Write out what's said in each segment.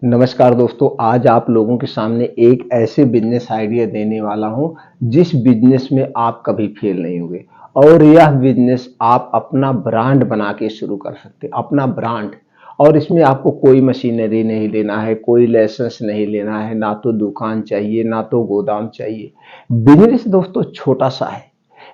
नमस्कार दोस्तों, आज आप लोगों के सामने एक ऐसे बिजनेस आइडिया देने वाला हूं जिस बिजनेस में आप कभी फेल नहीं होंगे। और यह बिजनेस आप अपना ब्रांड बना के शुरू कर सकते हैं, अपना ब्रांड। और इसमें आपको कोई मशीनरी नहीं लेना है, कोई लाइसेंस नहीं लेना है, ना तो दुकान चाहिए ना तो गोदाम चाहिए। बिजनेस दोस्तों छोटा सा है,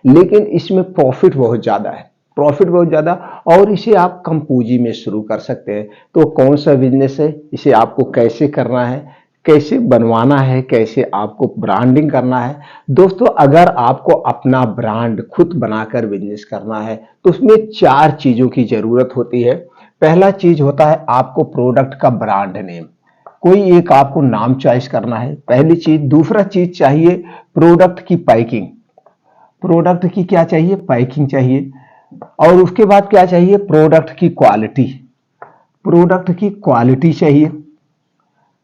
लेकिन इसमें प्रॉफिट बहुत ज़्यादा। और इसे आप कम पूंजी में शुरू कर सकते हैं। तो कौन सा बिजनेस है, इसे आपको कैसे करना है, कैसे बनवाना है, कैसे आपको ब्रांडिंग करना है। दोस्तों अगर आपको अपना ब्रांड खुद बनाकर बिजनेस करना है तो उसमें 4 चीज़ों की ज़रूरत होती है। पहला चीज़ होता है आपको प्रोडक्ट का ब्रांड नेम, कोई एक आपको नाम चॉइस करना है, पहली चीज़। दूसरा चीज़ चाहिए प्रोडक्ट की पैकिंग, प्रोडक्ट की क्या चाहिए, पैकिंग चाहिए। और उसके बाद क्या चाहिए, प्रोडक्ट की क्वालिटी, प्रोडक्ट की क्वालिटी चाहिए,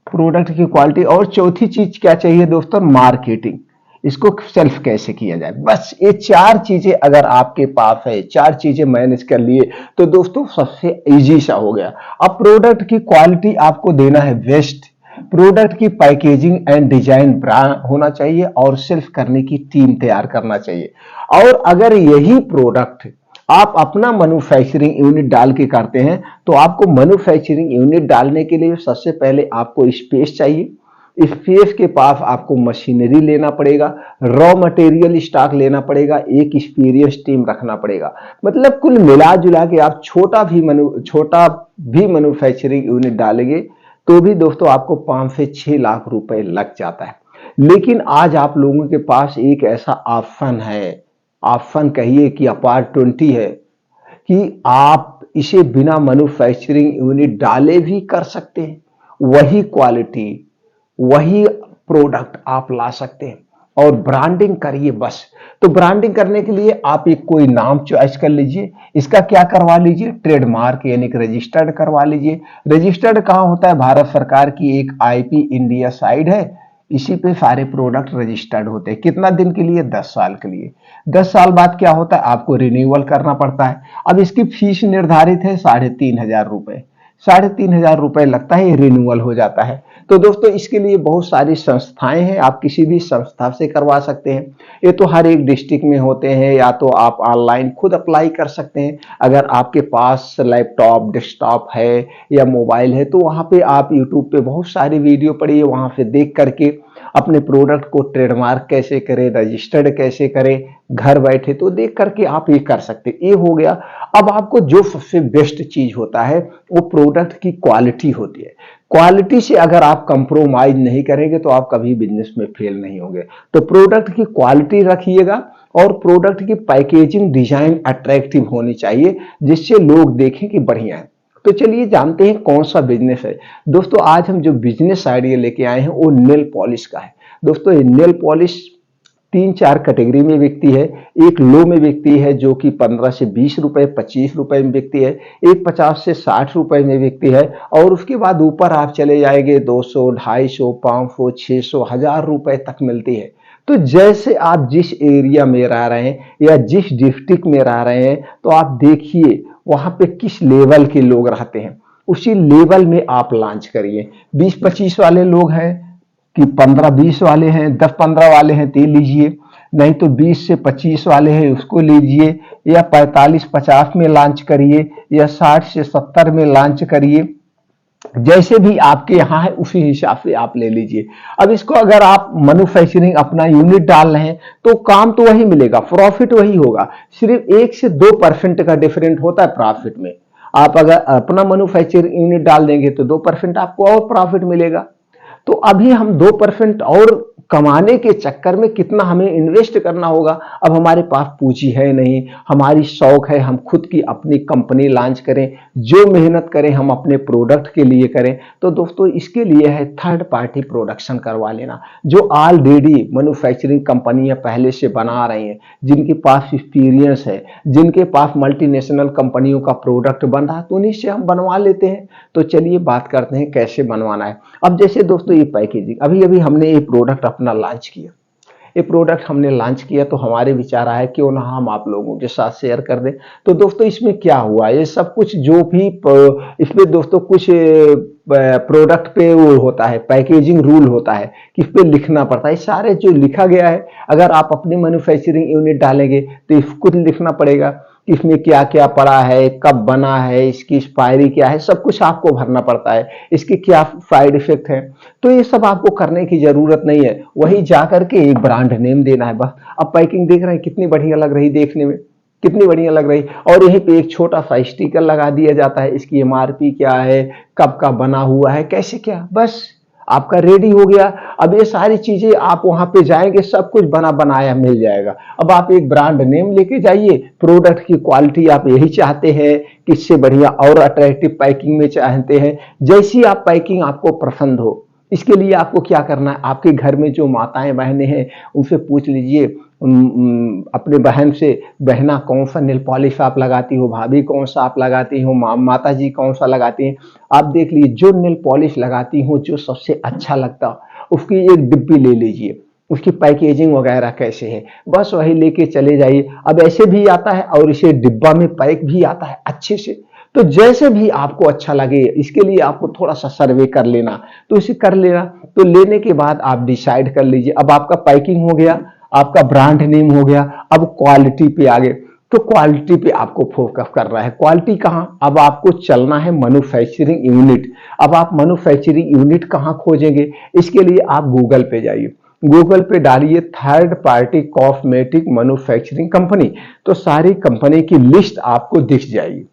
प्रोडक्ट की क्वालिटी। और चौथी चीज क्या चाहिए दोस्तों, मार्केटिंग, इसको सेल्फ कैसे किया जाए। बस ये 4 चीजें अगर आपके पास है, 4 चीजें मैनेज कर लिए तो दोस्तों सबसे इजी सा हो गया। अब प्रोडक्ट की क्वालिटी आपको देना है बेस्ट, प्रोडक्ट की पैकेजिंग एंड डिजाइन ब्रांड होना चाहिए, और सेल्फ करने की टीम तैयार करना चाहिए। और अगर यही प्रोडक्ट आप अपना मैन्युफैक्चरिंग यूनिट डाल के करते हैं तो आपको मैन्युफैक्चरिंग यूनिट डालने के लिए सबसे पहले आपको स्पेस चाहिए। स्पेस के पास आपको मशीनरी लेना पड़ेगा, रॉ मटेरियल स्टॉक लेना पड़ेगा, एक एक्सपीरियंस टीम रखना पड़ेगा। मतलब कुल मिला जुला के आप छोटा भी मैन्युफैक्चरिंग यूनिट डालेंगे तो भी दोस्तों आपको 5 से 6 लाख रुपए लग जाता है। लेकिन आज आप लोगों के पास एक ऐसा ऑप्शन है, ऑप्शन कहिए कि अपॉर्चुनिटी है, कि आप इसे बिना मैन्युफैक्चरिंग यूनिट डाले भी कर सकते हैं। वही क्वालिटी, वही प्रोडक्ट आप ला सकते हैं और ब्रांडिंग करिए बस। तो ब्रांडिंग करने के लिए आप एक कोई नाम चॉइस कर लीजिए, इसका क्या करवा लीजिए, ट्रेडमार्क यानी कि रजिस्टर्ड करवा लीजिए। रजिस्टर्ड कहाँ होता है, भारत सरकार की एक आईपी इंडिया साइट है, इसी पे सारे प्रोडक्ट रजिस्टर्ड होते हैं। कितना दिन के लिए, 10 साल के लिए। 10 साल बाद क्या होता है, आपको रिन्यूअल करना पड़ता है। अब इसकी फीस निर्धारित है 3,500 रुपए, 3,500 रुपए लगता है, ये रिन्यूअल हो जाता है। तो दोस्तों इसके लिए बहुत सारी संस्थाएं हैं, आप किसी भी संस्था से करवा सकते हैं। ये तो हर एक डिस्ट्रिक्ट में होते हैं, या तो आप ऑनलाइन खुद अप्लाई कर सकते हैं। अगर आपके पास लैपटॉप डेस्कटॉप है या मोबाइल है तो वहां पे आप यूट्यूब पे बहुत सारी वीडियो पड़ी है, वहां से देख करके अपने प्रोडक्ट को ट्रेडमार्क कैसे करें, रजिस्टर्ड कैसे करें, घर बैठे तो देख करके आप ये कर सकते हैं। ये हो गया। अब आपको जो सबसे बेस्ट चीज होता है वो प्रोडक्ट की क्वालिटी होती है। क्वालिटी से अगर आप कंप्रोमाइज नहीं करेंगे तो आप कभी बिजनेस में फेल नहीं होंगे। तो प्रोडक्ट की क्वालिटी रखिएगा, और प्रोडक्ट की पैकेजिंग डिजाइन अट्रैक्टिव होनी चाहिए, जिससे लोग देखें कि बढ़िया है। तो चलिए जानते हैं कौन सा बिजनेस है। दोस्तों आज हम जो बिजनेस आइडिया लेके आए हैं वो नेल पॉलिश का है। दोस्तों ये नेल पॉलिश 3-4 कैटेगरी में बिकती है। एक लो में बिकती है जो कि 15 से 20 रुपए, 25 रुपए में बिकती है। एक 50 से 60 रुपए में बिकती है। और उसके बाद ऊपर आप चले जाएंगे 200, 250, 500, 600, 1000 रुपए तक मिलती है। तो जैसे आप जिस एरिया में रह रहे हैं या जिस डिस्ट्रिक्ट में रह रहे हैं तो आप देखिए वहां पे किस लेवल के लोग रहते हैं, उसी लेवल में आप लॉन्च करिए। 20-25 वाले लोग हैं कि 15-20 वाले हैं, 10-15 वाले हैं तो लीजिए, नहीं तो 20 से 25 वाले हैं उसको लीजिए, या 45-50 में लॉन्च करिए, या 60 से 70 में लॉन्च करिए। जैसे भी आपके यहाँ है उसी हिसाब से आप ले लीजिए। अब इसको अगर आप मैन्युफैक्चरिंग अपना यूनिट डाल रहे हैं तो काम तो वही मिलेगा, प्रॉफिट वही होगा, सिर्फ 1 से 2% का डिफरेंट होता है प्रॉफिट में। आप अगर अपना मैन्युफैक्चरिंग यूनिट डाल देंगे तो 2% आपको और प्रॉफिट मिलेगा। तो अभी हम 2% और कमाने के चक्कर में कितना हमें इन्वेस्ट करना होगा। अब हमारे पास पूंजी है नहीं, हमारी शौक है हम खुद की अपनी कंपनी लॉन्च करें, जो मेहनत करें हम अपने प्रोडक्ट के लिए करें। तो दोस्तों इसके लिए है थर्ड पार्टी प्रोडक्शन करवा लेना, जो ऑलरेडी मैन्युफैक्चरिंग कंपनियां पहले से बना रही हैं, जिनके पास एक्सपीरियंस है, जिनके पास मल्टीनेशनल कंपनियों का प्रोडक्ट बन रहा है, तो उन्हीं से हम बनवा लेते हैं। तो चलिए बात करते हैं कैसे बनवाना है। अब जैसे दोस्तों ये पैकेजिंग, अभी अभी हमने ये प्रोडक्ट अपना लॉन्च किया, ये प्रोडक्ट हमने लॉन्च किया तो हमारे विचार आया क्यों ना हम आप लोगों के साथ शेयर कर दें। तो दोस्तों इसमें क्या हुआ, ये सब कुछ जो भी इसमें दोस्तों कुछ प्रोडक्ट पे वो होता है, पैकेजिंग रूल होता है कि इस पे लिखना पड़ता है। सारे जो लिखा गया है, अगर आप अपनी मैन्युफैक्चरिंग यूनिट डालेंगे तो इसको लिखना पड़ेगा कि इसमें क्या क्या पड़ा है, कब बना है, इसकी एक्सपायरी क्या है, सब कुछ आपको भरना पड़ता है, इसके क्या साइड इफेक्ट है। तो ये सब आपको करने की जरूरत नहीं है, वही जा करके एक ब्रांड नेम देना है बस। अब पैकिंग देख रहे हैं कितनी बढ़िया लग रही देखने में, कितनी बढ़िया लग रही, और यहीं पे एक छोटा सा स्टिकर लगा दिया जाता है, इसकी एमआरपी क्या है, कब का बना हुआ है, कैसे क्या, बस आपका रेडी हो गया। अब ये सारी चीजें आप वहां पे जाएंगे सब कुछ बना बनाया मिल जाएगा। अब आप एक ब्रांड नेम लेके जाइए, प्रोडक्ट की क्वालिटी आप यही चाहते हैं कि इससे बढ़िया और अट्रैक्टिव पैकिंग में चाहते हैं, जैसी आप पैकिंग आपको पसंद हो। इसके लिए आपको क्या करना है, आपके घर में जो माताएं बहनें हैं उनसे पूछ लीजिए, अपने बहन से, बहना कौन सा नेल पॉलिश आप लगाती हो, भाभी कौन सा आप लगाती हो, माता जी कौन सा लगाती हैं। आप देख लीजिए जो नेल पॉलिश लगाती हो, जो सबसे अच्छा लगता उसकी एक डिब्बी ले लीजिए, उसकी पैकेजिंग वगैरह कैसे है, बस वही लेके चले जाइए। अब ऐसे भी आता है और इसे डिब्बा में पैक भी आता है अच्छे से। तो जैसे भी आपको अच्छा लगे, इसके लिए आपको थोड़ा सा सर्वे कर लेना, तो इसे कर लेना। तो लेने के बाद आप डिसाइड कर लीजिए, अब आपका पैकिंग हो गया, आपका ब्रांड नेम हो गया, अब क्वालिटी पे आ गए। तो क्वालिटी पे आपको फोकस करना है। क्वालिटी कहां, अब आपको चलना है मैन्युफैक्चरिंग यूनिट। अब आप मैन्युफैक्चरिंग यूनिट कहां खोजेंगे, इसके लिए आप गूगल पे जाइए, गूगल पे डालिए third party cosmetic manufacturing company, तो सारी कंपनी की लिस्ट आपको दिख जाएगी,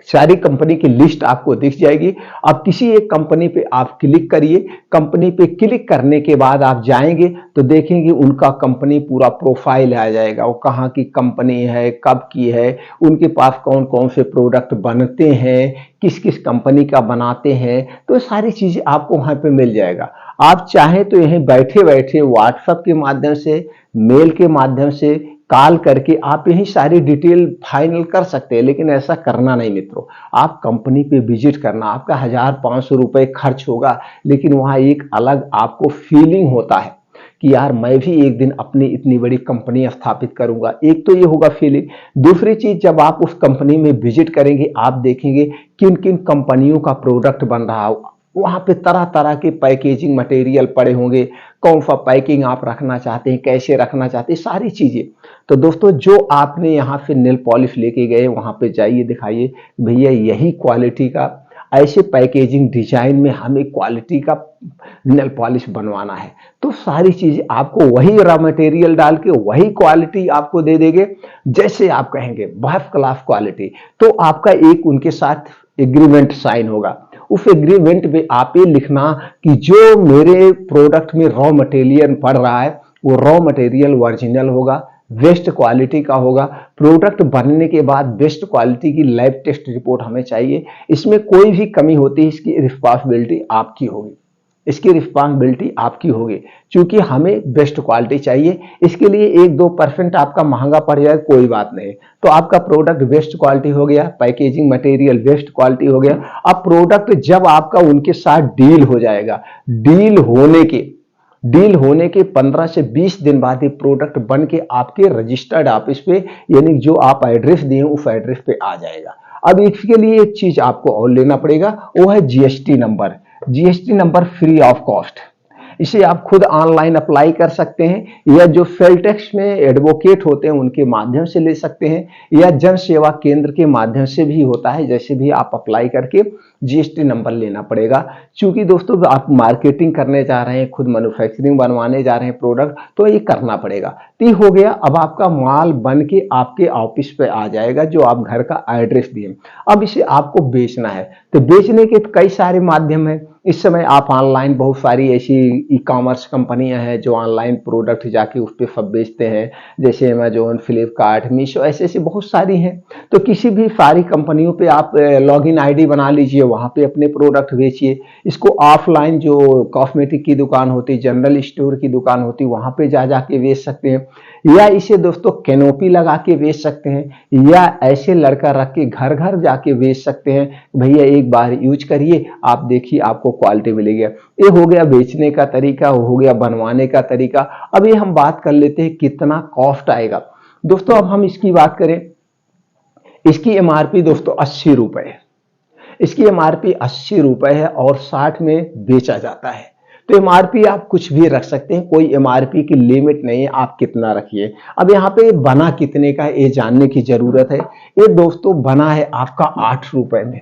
सारी कंपनी की लिस्ट आपको दिख जाएगी। अब किसी एक कंपनी पे आप क्लिक करिए, कंपनी पे क्लिक करने के बाद आप जाएंगे तो देखेंगे उनका कंपनी पूरा प्रोफाइल आ जाएगा, वो कहाँ की कंपनी है, कब की है, उनके पास कौन कौन से प्रोडक्ट बनते हैं, किस किस कंपनी का बनाते हैं, तो सारी चीजें आपको वहां पे मिल जाएगा। आप चाहें तो यहीं बैठे बैठे व्हाट्सएप के माध्यम से, मेल के माध्यम से कॉल करके आप यही सारी डिटेल फाइनल कर सकते हैं, लेकिन ऐसा करना नहीं मित्रों। आप कंपनी पे विजिट करना, आपका 1,500 रुपए खर्च होगा, लेकिन वहां एक अलग आपको फीलिंग होता है कि यार मैं भी एक दिन अपनी इतनी बड़ी कंपनी स्थापित करूंगा। एक तो ये होगा फीलिंग। दूसरी चीज, जब आप उस कंपनी में विजिट करेंगे आप देखेंगे किन किन कंपनियों का प्रोडक्ट बन रहा हो, वहां पे तरह तरह के पैकेजिंग मटेरियल पड़े होंगे, कौन सा पैकिंग आप रखना चाहते हैं, कैसे रखना चाहते हैं, सारी चीजें। तो दोस्तों जो आपने यहाँ से नेल पॉलिश लेके गए वहां पे जाइए, दिखाइए भैया यही क्वालिटी का, ऐसे पैकेजिंग डिजाइन में हमें क्वालिटी का नेल पॉलिश बनवाना है। तो सारी चीजें आपको वही रॉ मटेरियल डाल के वही क्वालिटी आपको दे देंगे, जैसे आप कहेंगे फर्स्ट क्लास क्वालिटी। तो आपका एक उनके साथ एग्रीमेंट साइन होगा, उस एग्रीमेंट में आप ये लिखना कि जो मेरे प्रोडक्ट में रॉ मटेरियल पड़ रहा है वो रॉ मटेरियल ओरिजिनल होगा, बेस्ट क्वालिटी का होगा, प्रोडक्ट बनने के बाद बेस्ट क्वालिटी की लैब टेस्ट रिपोर्ट हमें चाहिए, इसमें कोई भी कमी होती है इसकी रिस्पॉन्सिबिलिटी आपकी होगी, इसकी रिस्पॉन्सिबिलिटी आपकी होगी, क्योंकि हमें बेस्ट क्वालिटी चाहिए। इसके लिए 1-2% आपका महंगा पड़ जाए कोई बात नहीं, तो आपका प्रोडक्ट बेस्ट क्वालिटी हो गया, पैकेजिंग मटेरियल बेस्ट क्वालिटी हो गया। अब प्रोडक्ट जब आपका उनके साथ डील हो जाएगा, डील होने के 15 से 20 दिन बाद ये प्रोडक्ट बन के आपके रजिस्टर्ड ऑफिस पे, यानी जो आप एड्रेस दिए उस एड्रेस पे आ जाएगा। अब इसके लिए एक चीज आपको और लेना पड़ेगा, वो है GST number. GST number free of cost, इसे आप खुद ऑनलाइन अप्लाई कर सकते हैं, या जो सेल टैक्स में एडवोकेट होते हैं उनके माध्यम से ले सकते हैं, या जन सेवा केंद्र के माध्यम से भी होता है, जैसे भी आप अप्लाई करके जीएसटी नंबर लेना पड़ेगा। क्योंकि दोस्तों आप मार्केटिंग करने जा रहे हैं, खुद मैन्युफैक्चरिंग बनवाने जा रहे हैं प्रोडक्ट, तो ये करना पड़ेगा। तो हो गया, अब आपका माल बन के आपके ऑफिस पे आ जाएगा जो आप घर का एड्रेस दिए। अब इसे आपको बेचना है, तो बेचने के कई सारे माध्यम है। इस समय आप ऑनलाइन बहुत सारी ऐसी ई कॉमर्स कंपनियां हैं जो ऑनलाइन प्रोडक्ट जाके उस पर सब बेचते हैं, जैसे अमेजोन, फ्लिपकार्ट, मीशो, ऐसे ऐसी बहुत सारी हैं। तो किसी भी सारी कंपनियों पे आप लॉगिन आईडी बना लीजिए, वहां पे अपने प्रोडक्ट बेचिए। इसको ऑफलाइन जो कॉस्मेटिक की दुकान होती, जनरल स्टोर की दुकान होती, वहां पे जा जाके बेच सकते हैं, या इसे दोस्तों कैनोपी लगा के बेच सकते हैं, या ऐसे लड़का रख के घर घर जाके बेच सकते हैं। भैया एक बार यूज करिए, आप देखिए आपको क्वालिटी मिलेगी। ये हो गया बेचने का तरीका, हो गया बनवाने का तरीका। अब ये हम बात कर लेते हैं कितना कॉस्ट आएगा। दोस्तों अब हम इसकी बात करें, इसकी एमआरपी दोस्तों 80 रुपए है। इसकी एमआरपी 80 रुपए है और 60 में बेचा जाता है। तो एमआरपी आप कुछ भी रख सकते हैं, कोई एमआरपी की लिमिट नहीं है, आप कितना रखिए। अब यहाँ पे बना कितने का है ये जानने की जरूरत है। ये दोस्तों बना है आपका 8 रुपए में,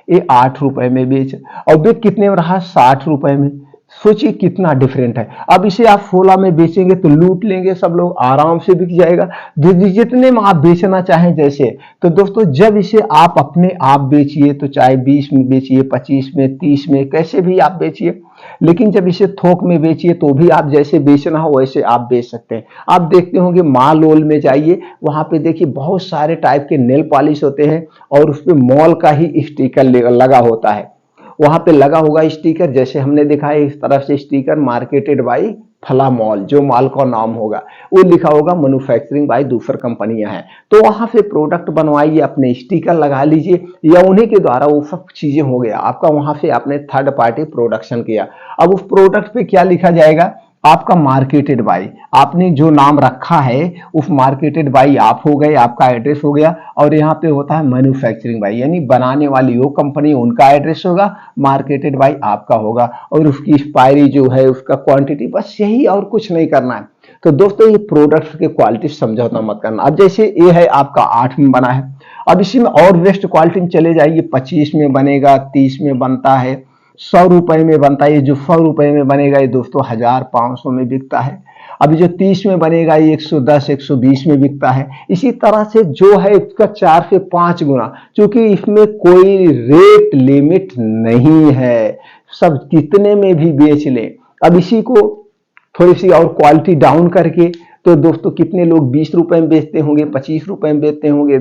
ये 8 रुपए में बेच और बिक कितने में रहा, 60 रुपए में। सोचिए कितना डिफरेंट है। अब इसे आप 16 में बेचेंगे तो लूट लेंगे सब लोग, आराम से बिक जाएगा जितने में आप बेचना चाहें जैसे। तो दोस्तों जब इसे आप अपने आप बेचिए, तो चाहे 20 में बेचिए, 25 में, 30 में, कैसे भी आप बेचिए, लेकिन जब इसे थोक में बेचिए तो भी आप जैसे बेचना हो वैसे आप बेच सकते हैं। आप देखते होंगे मॉल वॉल में जाइए, वहां पे देखिए बहुत सारे टाइप के नेल पॉलिश होते हैं और उस पे मॉल का ही स्टिकर लगा होता है। वहां पे लगा होगा स्टिकर, जैसे हमने देखा है इस तरफ से स्टिकर मार्केटेड बाई फला मॉल, जो मॉल का नाम होगा वो लिखा होगा मैन्युफैक्चरिंग बाय दूसर कंपनियां हैं। तो वहां से प्रोडक्ट बनवाइए, अपने स्टिकर लगा लीजिए, या उन्हीं के द्वारा वो सब चीजें हो गया आपका। वहां से आपने थर्ड पार्टी प्रोडक्शन किया। अब उस प्रोडक्ट पे क्या लिखा जाएगा, आपका मार्केटेड बाई, आपने जो नाम रखा है उस मार्केटेड बाई आप हो गए, आपका एड्रेस हो गया। और यहाँ पे होता है मैन्युफैक्चरिंग बाई, यानी बनाने वाली वो कंपनी, उनका एड्रेस होगा, मार्केटेड बाई आपका होगा, और उसकी एक्सपायरी जो है, उसका क्वांटिटी, बस यही, और कुछ नहीं करना है। तो दोस्तों ये प्रोडक्ट के क्वालिटी समझौता मत करना। अब जैसे ये है आपका 8 में बना है, अब इसी में और बेस्ट क्वालिटी में चले जाइए, 25 में बनेगा, 30 में बनता है, 100 रुपए में बनता है। ये जो 100 रुपए में बनेगा ये दोस्तों 1500 में बिकता है। अभी जो 30 में बनेगा ये 110, 120 में बिकता है। इसी तरह से जो है इसका 4 से 5 गुना, क्योंकि इसमें कोई रेट लिमिट नहीं है, सब कितने में भी बेच ले। अब इसी को थोड़ी सी और क्वालिटी डाउन करके, तो दोस्तों कितने लोग 20 रुपए में बेचते होंगे, 25 रुपए में बेचते होंगे।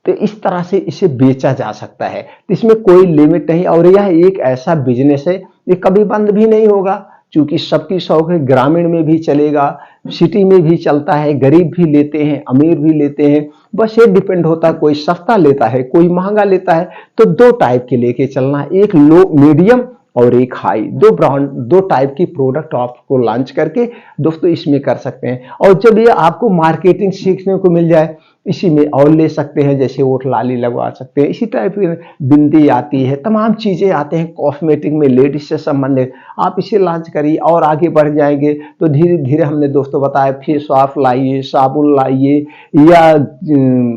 तो इस तरह से इसे बेचा जा सकता है, तो इसमें कोई लिमिट नहीं। और यह एक ऐसा बिजनेस है ये कभी बंद भी नहीं होगा, क्योंकि सबकी शौक है। ग्रामीण में भी चलेगा, सिटी में भी चलता है, गरीब भी लेते हैं, अमीर भी लेते हैं, बस ये डिपेंड होता है, कोई सस्ता लेता है, कोई महंगा लेता है। तो दो टाइप के लेके चलना, एक लो मीडियम और एक हाई, दो ब्रांड, दो टाइप की प्रोडक्ट आपको लॉन्च करके दोस्तों इसमें कर सकते हैं। और जब ये आपको मार्केटिंग सीखने को मिल जाए, इसी में और ले सकते हैं, जैसे ओठ लाली लगवा सकते हैं, इसी टाइप की बिंदी आती है, तमाम चीजें आते हैं कॉस्मेटिक में लेडीज से संबंधित। आप इसे लॉन्च करिए और आगे बढ़ जाएंगे। तो धीरे धीरे हमने दोस्तों बताया, फेस वॉश लाइए, साबुन लाइए, या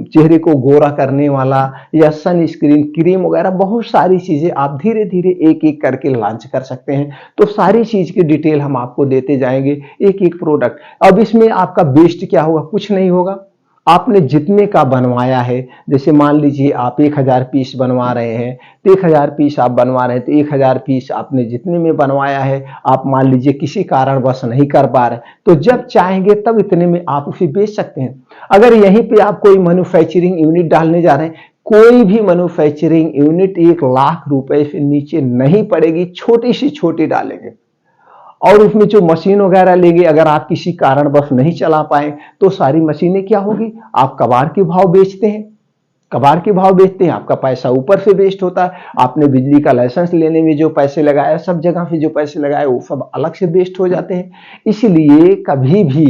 चेहरे को गोरा करने वाला, या सन स्क्रीन क्रीम वगैरह, बहुत सारी चीजें आप धीरे धीरे एक एक करके लॉन्च कर सकते हैं। तो सारी चीज की डिटेल हम आपको देते जाएंगे, एक एक प्रोडक्ट। अब इसमें आपका बेस्ट क्या होगा, कुछ नहीं होगा। आपने जितने का बनवाया है, जैसे मान लीजिए आप 1000 पीस बनवा रहे हैं, तो 1000 पीस आप बनवा रहे हैं, तो 1000 पीस आपने जितने में बनवाया है, आप मान लीजिए किसी कारणवश नहीं कर पा रहे, तो जब चाहेंगे तब इतने में आप उसे बेच सकते हैं। अगर यहीं पे आप कोई मैन्युफैक्चरिंग यूनिट डालने जा रहे हैं, कोई भी मैन्युफैक्चरिंग यूनिट 1 लाख रुपए से नीचे नहीं पड़ेगी, छोटी सी छोटी डालेंगे। और उसमें जो मशीन वगैरह लेंगे, अगर आप किसी कारणवश नहीं चला पाए, तो सारी मशीनें क्या होगी, आप कबाड़ के भाव बेचते हैं, कबाड़ के भाव बेचते हैं, आपका पैसा ऊपर से वेस्ट होता है। आपने बिजली का लाइसेंस लेने में जो पैसे लगाए, सब जगह से जो पैसे लगाए, वो सब अलग से वेस्ट हो जाते हैं। इसलिए कभी भी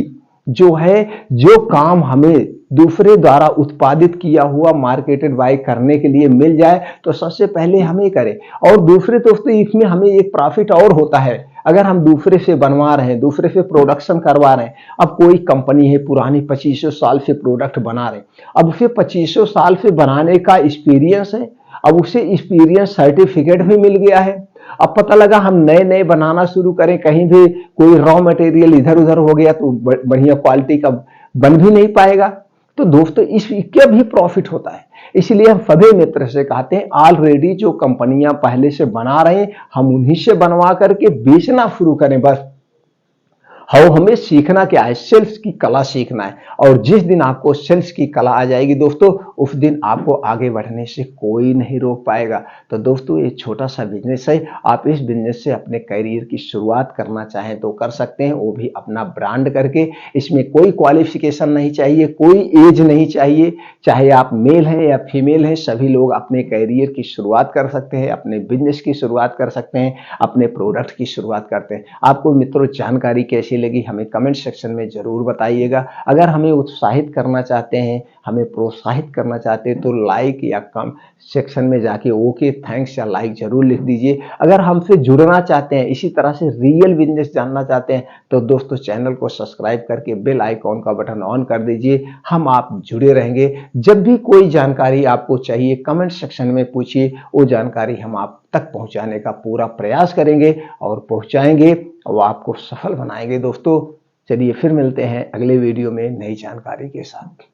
जो है, जो काम हमें दूसरे द्वारा उत्पादित किया हुआ मार्केटेड बाय करने के लिए मिल जाए, तो सबसे पहले हमें करें। और दूसरे दोस्तों इसमें हमें एक प्रॉफिट और होता है, अगर हम दूसरे से बनवा रहे हैं, दूसरे से प्रोडक्शन करवा रहे हैं। अब कोई कंपनी है पुरानी 2500 साल से प्रोडक्ट बना रहे, अब उसे 2500 साल से बनाने का एक्सपीरियंस है, अब उसे एक्सपीरियंस सर्टिफिकेट भी मिल गया है। अब पता लगा हम नए नए बनाना शुरू करें, कहीं भी कोई रॉ मटेरियल इधर उधर हो गया तो बढ़िया क्वालिटी का बन भी नहीं पाएगा। तो दोस्तों इसके भी प्रॉफिट होता है। इसलिए हम सभी मित्र से कहते हैं, ऑलरेडी जो कंपनियां पहले से बना रहे हैं, हम उन्हीं से बनवा करके बेचना शुरू करें बस। और हमें सीखना क्या है, सेल्स की कला सीखना है। और जिस दिन आपको सेल्स की कला आ जाएगी दोस्तों, उस दिन आपको आगे बढ़ने से कोई नहीं रोक पाएगा। तो दोस्तों ये छोटा सा बिजनेस है, आप इस बिजनेस से अपने करियर की शुरुआत करना चाहें तो कर सकते हैं, वो भी अपना ब्रांड करके। इसमें कोई क्वालिफिकेशन नहीं चाहिए, कोई एज नहीं चाहिए, चाहे आप मेल हैं या फीमेल हैं, सभी लोग अपने करियर की शुरुआत कर सकते हैं, अपने बिजनेस की शुरुआत कर सकते हैं, अपने प्रोडक्ट की शुरुआत करते हैं। आपको मित्रों जानकारी कैसी लगी हमें कमेंट सेक्शन में जरूर बताइएगा। अगर हमें उत्साहित करना चाहते हैं, हमें प्रोत्साहित करना चाहते हैं तो लाइक या कम सेक्शन में जाके ओके थैंक्स या लाइक जरूर लिख दीजिए। अगर हमसे जुड़ना चाहते हैं, इसी तरह से रियल बिजनेस जानना चाहते हैं, तो दोस्तों चैनल को सब्सक्राइब करके बेल आइकॉन का बटन ऑन कर दीजिए। हम आप जुड़े रहेंगे। जब भी कोई जानकारी आपको चाहिए कमेंट सेक्शन में पूछिए, वो जानकारी हम आप तक पहुंचाने का पूरा प्रयास करेंगे और पहुंचाएंगे और आपको सफल बनाएंगे। दोस्तों चलिए फिर मिलते हैं अगले वीडियो में नई जानकारी के साथ।